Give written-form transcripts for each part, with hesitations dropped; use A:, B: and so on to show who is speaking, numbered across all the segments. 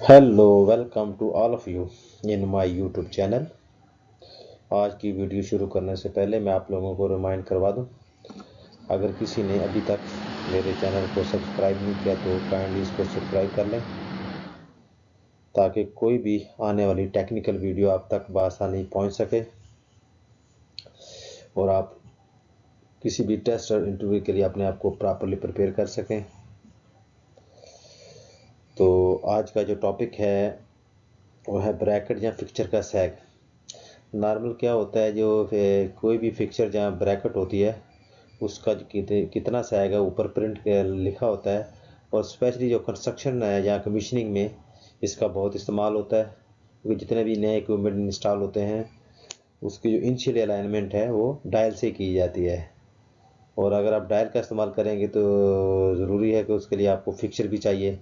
A: Hello welcome to all of you in my YouTube channel. आज की video शुरू करने से पहले मैं आप लोगों को रिमाइंड करवा दूं, अगर किसी ने अभी तक मेरे चैनल को सब्सक्राइब नहीं किया तो काइंडली इसको सब्सक्राइब कर लें, ताकि कोई भी आने वाली टेक्निकल वीडियो आप तक बआसानी पहुंच सके और आप किसी भी टेस्ट और इंटरव्यू के लिए अपने आप को प्रॉपरली प्रिपेयर कर सकें। तो आज का जो टॉपिक है वो है ब्रैकेट या फिक्चर का सैग। नॉर्मल क्या होता है, जो कोई भी फिक्चर जहाँ ब्रैकेट होती है उसका कितना सैग है ऊपर प्रिंट लिखा होता है। और स्पेशली जो कंस्ट्रक्शन है या कमीशनिंग में इसका बहुत इस्तेमाल होता है, क्योंकि जितने भी नए इक्विपमेंट इंस्टॉल होते हैं उसकी जो इनिशियल अलाइनमेंट है वो डायल से की जाती है। और अगर आप डायल का इस्तेमाल करेंगे तो ज़रूरी है कि उसके लिए आपको फिक्सर भी चाहिए।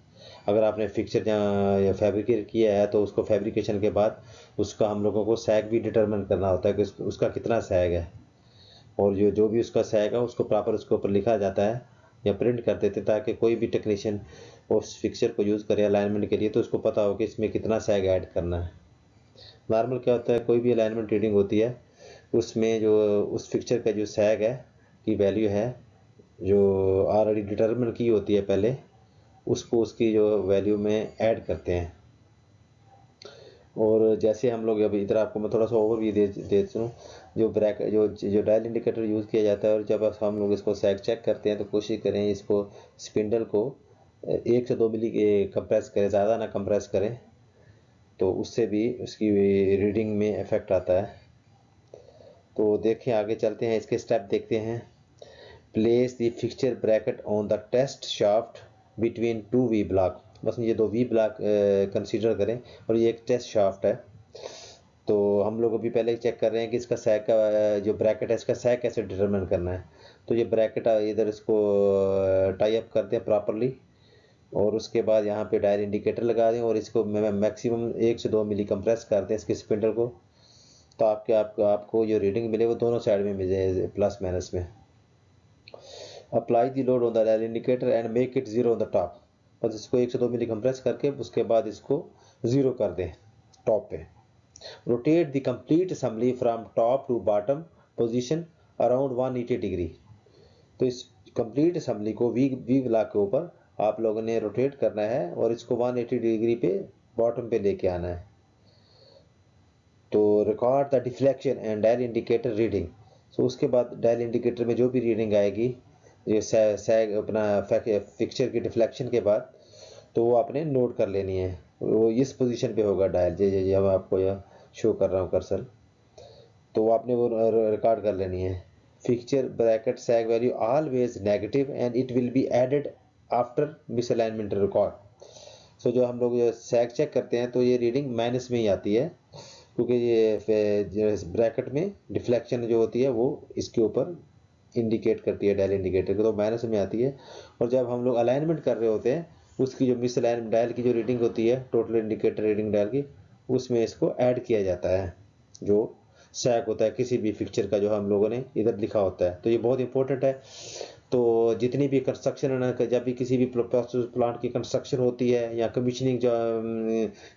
A: अगर आपने फिक्सर जहाँ फैब्रिकेट किया है तो उसको फैब्रिकेशन के बाद उसका हम लोगों को सैग भी डिटरमिन करना होता है कि उसका कितना सैग है। और जो जो भी उसका सैग है उसको प्रॉपर उसके ऊपर लिखा जाता है या प्रिंट कर देते हैं, ताकि कोई भी टेक्नीशियन उस फिक्सर को यूज़ करे अलाइनमेंट के लिए तो उसको पता हो कि इसमें कितना सैग ऐड करना है। नॉर्मल क्या होता है, कोई भी अलाइनमेंट रीडिंग होती है उसमें जो उस फिक्सर का जो सैग है की वैल्यू है जो ऑलरेडी डिटरमिन की होती है पहले, उसको उसकी जो वैल्यू में ऐड करते हैं। और जैसे हम लोग अभी इधर आपको मैं थोड़ा सा ओवरव्यू देता हूँ। जो ब्रैक जो जो डायल इंडिकेटर यूज़ किया जाता है, और जब हम लोग इसको सैग चेक करते हैं तो कोशिश करें इसको स्पिंडल को 1 से 2 मिली के कंप्रेस करें, ज़्यादा ना कंप्रेस करें, तो उससे भी उसकी रीडिंग में इफ़ेक्ट आता है। तो देखें, आगे चलते हैं, इसके स्टेप देखते हैं। Place the fixture bracket on the test shaft between 2 V block. बस ये 2 वी ब्लॉक कंसीडर करें और ये एक टेस्ट शाफ्ट है। तो हम लोग अभी पहले ही चेक कर रहे हैं कि इसका सैग का जो ब्रैकेट है इसका सैग कैसे डिटरमिन करना है। तो ये ब्रैकेट इधर इसको टाई अप करते हैं प्रॉपरली, और उसके बाद यहाँ पे डायल इंडिकेटर लगा दें और इसको मैक्सिमम 1 से 2 मिली कंप्रेस कर दें इसके स्पिंडल को। तो आपको जो रीडिंग मिले वो दोनों साइड में मिल जाए, प्लस माइनस में। Apply the load on the dial indicator and make it zero on the top. बस इसको 1 से 2 मिली कंप्रेस करके उसके बाद इसको ज़ीरो कर दें टॉप पे। Rotate the complete assembly from top to bottom position around 180 degree. तो इस कंप्लीट असम्बली को वी ब्लॉक के ऊपर आप लोगों ने रोटेट करना है और इसको 180 डिग्री पे बॉटम पे लेके आना है। तो record the deflection and dial indicator reading. So उसके बाद डायल इंडिकेटर में जो भी रीडिंग आएगी ये सैग अपना फिक्सचर की डिफ्लेक्शन के बाद, तो वो आपने नोट कर लेनी है। वो इस पोजीशन पे होगा डायल, जो मैं आपको यह शो कर रहा हूँ कर्सर, तो वो आपने वो रिकॉर्ड कर लेनी है। Fixture bracket sag value always negative and it will be added after misalignment record. So जो हम लोग सैग चेक करते हैं तो ये रीडिंग माइनस में ही आती है, क्योंकि ये ब्रैकेट में डिफ्लेक्शन जो होती है वो इसके ऊपर इंडिकेट करती है डायल इंडिकेटर को, तो माइनस में आती है। और जब हम लोग अलाइनमेंट कर रहे होते हैं उसकी जो मिस अलाइन डायल की जो रीडिंग होती है टोटल इंडिकेटर रीडिंग डायल की, उसमें इसको ऐड किया जाता है जो सैग होता है किसी भी फिक्चर का जो हम लोगों ने इधर लिखा होता है। तो ये बहुत इंपॉर्टेंट है। तो जितनी भी कंस्ट्रक्शन है, जब भी किसी भी प्रोसेस प्लांट की कंस्ट्रक्शन होती है या कमीशनिंग जो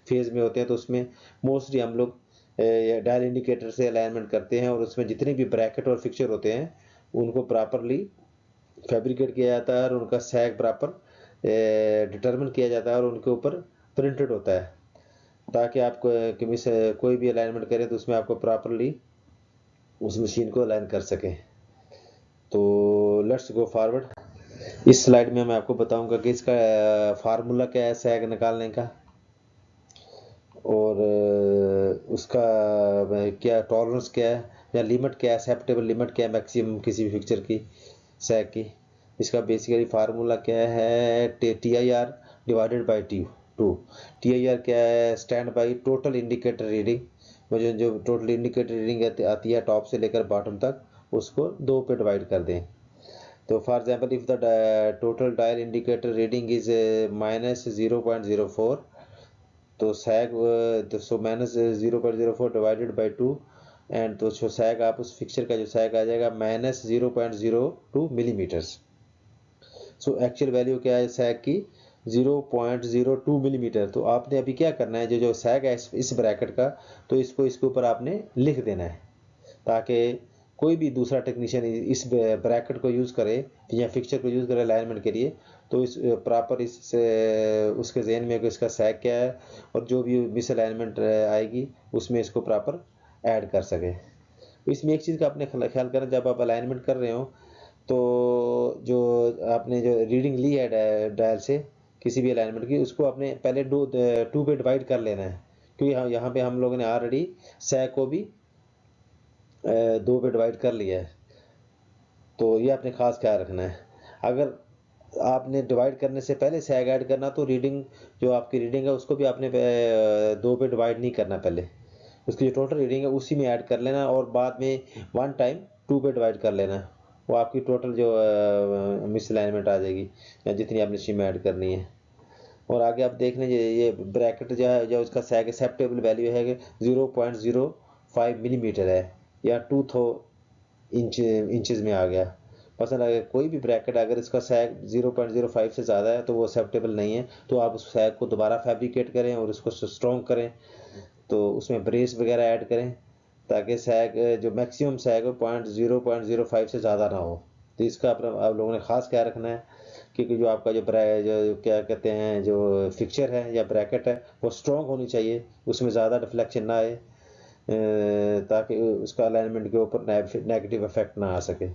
A: फेज में होते हैं, तो उसमें मोस्टली हम लोग डायल इंडिकेटर से अलाइनमेंट करते हैं, और उसमें जितने भी ब्रैकेट और फिक्चर होते हैं उनको प्रॉपरली फैब्रिकेट किया जाता है और उनका सैग प्रॉपर डिटरमिन किया जाता है और उनके ऊपर प्रिंटेड होता है, ताकि आप कोई भी अलाइनमेंट करें तो उसमें आपको प्रॉपरली उस मशीन को अलाइन कर सकें। तो लेट्स गो फॉरवर्ड। इस स्लाइड में मैं आपको बताऊंगा कि इसका फार्मूला क्या है सैग निकालने का, और उसका क्या टॉलरेंस क्या है या लिमिट क्या है, एक्सेप्टेबल लिमिट क्या है मैक्सिमम किसी भी फिक्चर की सैग की। इसका बेसिकली फार्मूला क्या है, T I R divided by two. T I R क्या है, stand by total indicator reading. मुझे जो टोटल इंडिकेटर रीडिंग आती है टॉप से लेकर बॉटम तक, उसको 2 पे डिवाइड कर दें। तो for example if the total dial indicator reading is -0.04, तो सैग सो -0.04 डिवाइडेड बाई 2, एंड तो जो सैग आप उस फिक्चर का जो सैग आ जाएगा -0.02 मिलीमीटर्स। सो एक्चुअल वैल्यू क्या है सैग की, 0.02 मिलीमीटर। तो आपने अभी क्या करना है, जो जो सैग है इस ब्रैकेट का, तो इसको इसके ऊपर आपने लिख देना है, ताकि कोई भी दूसरा टेक्नीशियन इस ब्रैकेट को यूज़ करे या फिक्सचर को यूज़ करे अलाइनमेंट के लिए, तो इस प्रॉपर इस उसके जहन में इसका सैग क्या है और जो भी मिस अलाइनमेंट आएगी उसमें इसको प्रॉपर ऐड कर सके। इसमें एक चीज़ का आपने ख्याल करना, जब आप अलाइनमेंट कर रहे हो तो जो आपने जो रीडिंग ली है डायल से किसी भी अलाइनमेंट की, उसको आपने पहले टू पे डिवाइड कर लेना है, क्योंकि यहाँ पे हम लोगों ने ऑलरेडी सैग को भी 2 पे डिवाइड कर लिया है। तो ये आपने खास ख्याल रखना है। अगर आपने डिवाइड करने से पहले सैग ऐड करना, तो रीडिंग जो आपकी रीडिंग है उसको भी आपने 2 पे डिवाइड नहीं करना, पहले उसकी जो टोटल रीडिंग है उसी में ऐड कर लेना और बाद में वन टाइम 2 पे डिवाइड कर लेना। वो आपकी टोटल जो मिसअलाइनमेंट आ जाएगी या जितनी आपने सी में ऐड करनी है। और आगे आप देख लीजिए, ये ब्रैकेट जो है, जो उसका सैग एक्सेप्टेबल वैल्यू है 0.05 मिलीमीटर है या 2 इंचेस में आ गया। पसंद अगर कोई भी ब्रैकेट अगर इसका सैग 0.05 से ज़्यादा है तो वो एक्सेप्टेबल नहीं है। तो आप उस सैग को दोबारा फैब्रिकेट करें और उसको स्ट्रॉन्ग करें, तो उसमें ब्रेस वगैरह ऐड करें, ताकि सैग जो मैक्सिमम सैग हो 0.05 से ज़्यादा ना हो। तो इसका आप लोगों ने ख़ास ख्याल रखना है, क्योंकि जो आपका जो क्या कहते हैं जो फिक्सचर है या ब्रैकेट है वो स्ट्रॉन्ग होनी चाहिए, उसमें ज़्यादा डिफ्लेक्शन ना आए, ताकि उसका अलाइनमेंट के ऊपर नेगेटिव इफेक्ट ना आ सके।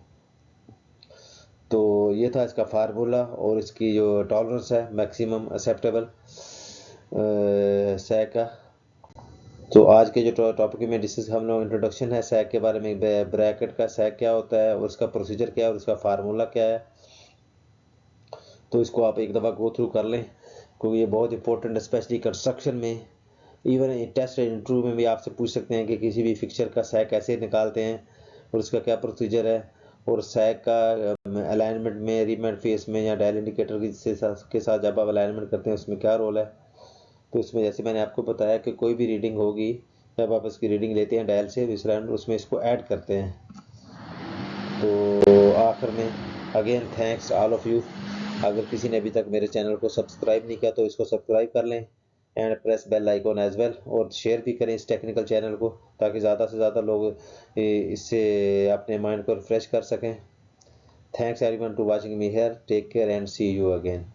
A: तो ये था इसका फार्मूला और इसकी जो टॉलरेंस है मैक्सिमम एक्सेप्टेबल सैग का। तो आज के जो टॉपिक में डिस्कस हम लोग इंट्रोडक्शन है सैग के बारे में, ब्रैकेट का सैग क्या होता है और उसका प्रोसीजर क्या है और उसका फार्मूला क्या है। तो इसको आप एक दफ़ा गो थ्रू कर लें, क्योंकि ये बहुत इंपॉर्टेंट है, स्पेशली कंस्ट्रक्शन में। इवन टेस्ट इंटरव्यू में भी आपसे पूछ सकते हैं कि किसी भी फिक्सचर का सैग कैसे निकालते हैं और उसका क्या प्रोसीजर है, और सैग का अलाइनमेंट में, रीमेंट फेस में या डायल इंडिकेटर के साथ जब आप अलाइनमेंट करते हैं उसमें क्या रोल है। तो इसमें जैसे मैंने आपको बताया कि कोई भी रीडिंग होगी, जब आप इसकी रीडिंग लेते हैं डायल से उसमें इसको ऐड करते हैं। तो आखिर में again thanks all of you. अगर किसी ने अभी तक मेरे चैनल को सब्सक्राइब नहीं किया तो इसको सब्सक्राइब कर लें and press bell icon as well, और शेयर भी करें इस टेक्निकल चैनल को, ताकि ज़्यादा से ज़्यादा लोग इससे अपने माइंड को रिफ्रेश कर सकें। Thanks everyone to watching me here, take care and see you again.